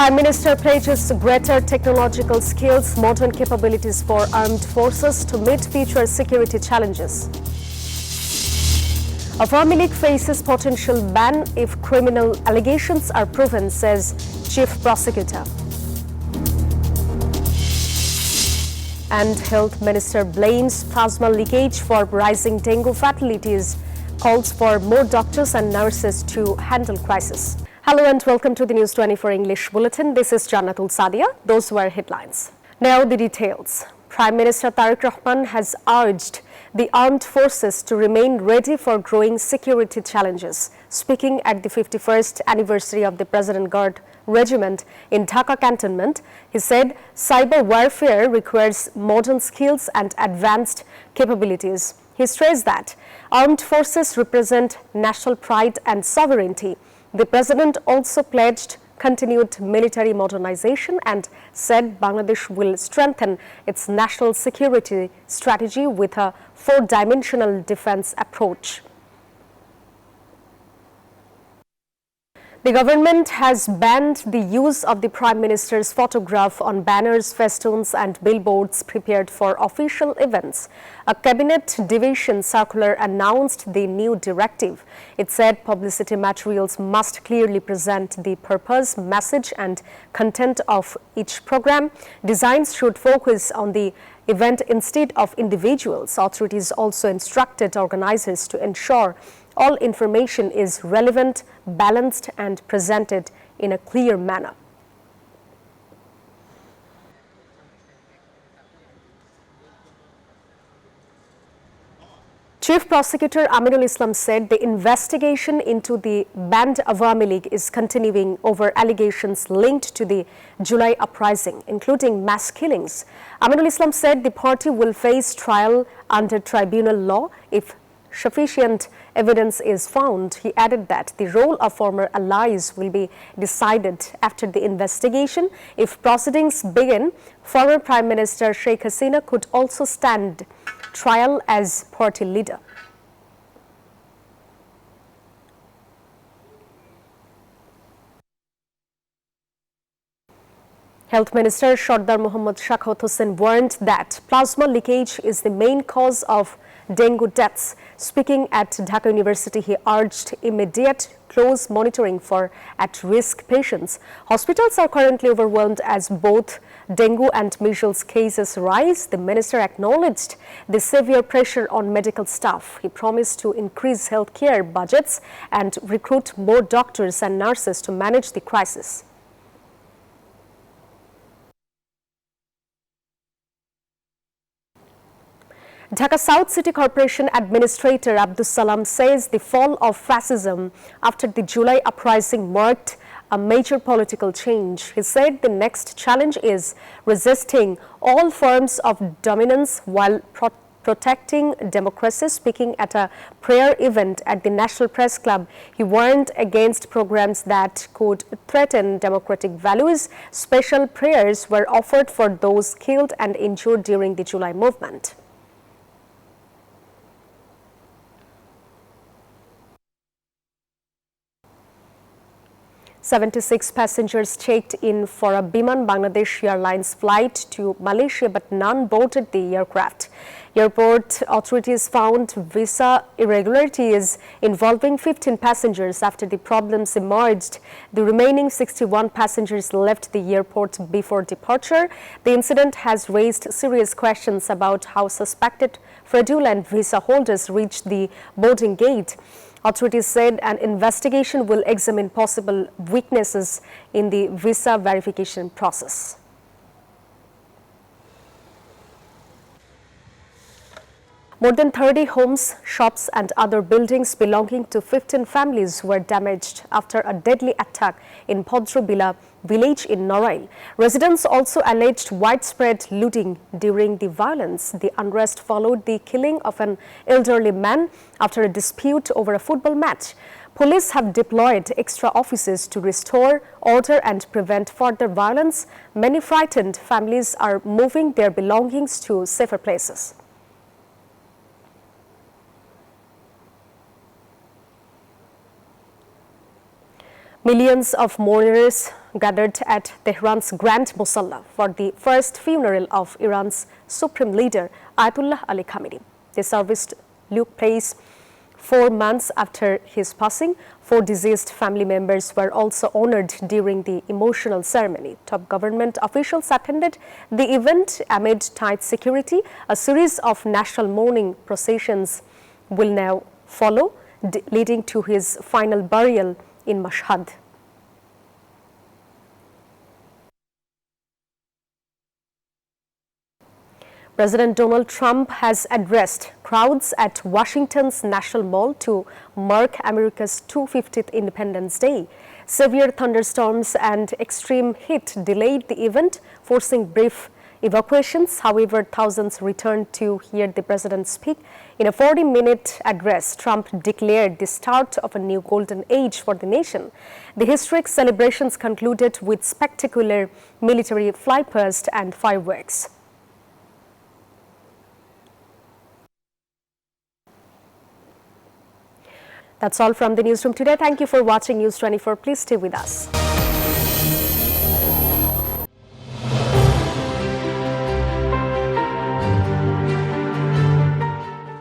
Prime Minister pledges greater technological skills, modern capabilities for armed forces to meet future security challenges. Awami League faces potential ban if criminal allegations are proven, says Chief Prosecutor. And Health Minister blames plasma leakage for rising dengue fatalities, calls for more doctors and nurses to handle crisis. Hello and welcome to the News24 English Bulletin. This is Jannatul Sadia. Those were headlines. Now the details. Prime Minister Tariq Rahman has urged the armed forces to remain ready for growing security challenges. Speaking at the 51st anniversary of the President Guard Regiment in Dhaka Cantonment, he said cyber warfare requires modern skills and advanced capabilities. He stressed that armed forces represent national pride and sovereignty. The President also pledged continued military modernization and said Bangladesh will strengthen its national security strategy with a four-dimensional defense approach. The government has banned the use of the Prime Minister's photograph on banners, festoons and billboards prepared for official events. A cabinet division circular announced the new directive. It said publicity materials must clearly present the purpose, message and content of each program. Designs should focus on the event instead of individuals. Authorities also instructed organizers to ensure all information is relevant, balanced and presented in a clear manner. Chief Prosecutor Aminul Islam said the investigation into the banned Awami League is continuing over allegations linked to the July uprising, including mass killings. Aminul Islam said the party will face trial under tribunal law if sufficient evidence is found. He added that the role of former allies will be decided after the investigation. If proceedings begin, former Prime Minister Sheikh Hasina could also stand trial as party leader. Health Minister Sardar Mohammad Shakhat Hussain warned that plasma leakage is the main cause of dengue deaths. Speaking at Dhaka University, he urged immediate close monitoring for at-risk patients. Hospitals are currently overwhelmed as both dengue and measles cases rise. The minister acknowledged the severe pressure on medical staff. He promised to increase healthcare budgets and recruit more doctors and nurses to manage the crisis. Dhaka South City Corporation Administrator Abdus Salam says the fall of fascism after the July uprising marked a major political change. He said the next challenge is resisting all forms of dominance while protecting democracy. Speaking at a prayer event at the National Press Club, he warned against programs that could threaten democratic values. Special prayers were offered for those killed and injured during the July movement. "76 passengers checked in for a Biman Bangladesh Airlines flight to Malaysia, but none boarded the aircraft. Airport authorities found visa irregularities involving 15 passengers after the problems emerged. The remaining 61 passengers left the airport before departure. The incident has raised serious questions about how suspected fraudulent visa holders reached the boarding gate. Authorities said an investigation will examine possible weaknesses in the visa verification process. More than 30 homes, shops and other buildings belonging to 15 families were damaged after a deadly attack in Podrobila village in Norail. Residents also alleged widespread looting during the violence. The unrest followed the killing of an elderly man after a dispute over a football match. Police have deployed extra officers to restore order and prevent further violence. Many frightened families are moving their belongings to safer places. Millions of mourners gathered at Tehran's Grand Musalla for the first funeral of Iran's supreme leader, Ayatollah Ali Khamenei. The service took place 4 months after his passing. 4 deceased family members were also honored during the emotional ceremony. Top government officials attended the event amid tight security. A series of national mourning processions will now follow, leading to his final burial in Mashhad. President Donald Trump has addressed crowds at Washington's National Mall to mark America's 250th Independence Day. Severe thunderstorms and extreme heat delayed the event, forcing brief evacuations. However, thousands returned to hear the president speak. In a 40-minute address, Trump declared the start of a new golden age for the nation. The historic celebrations concluded with spectacular military flypast and fireworks. That's all from the newsroom today. Thank you for watching News 24. Please stay with us.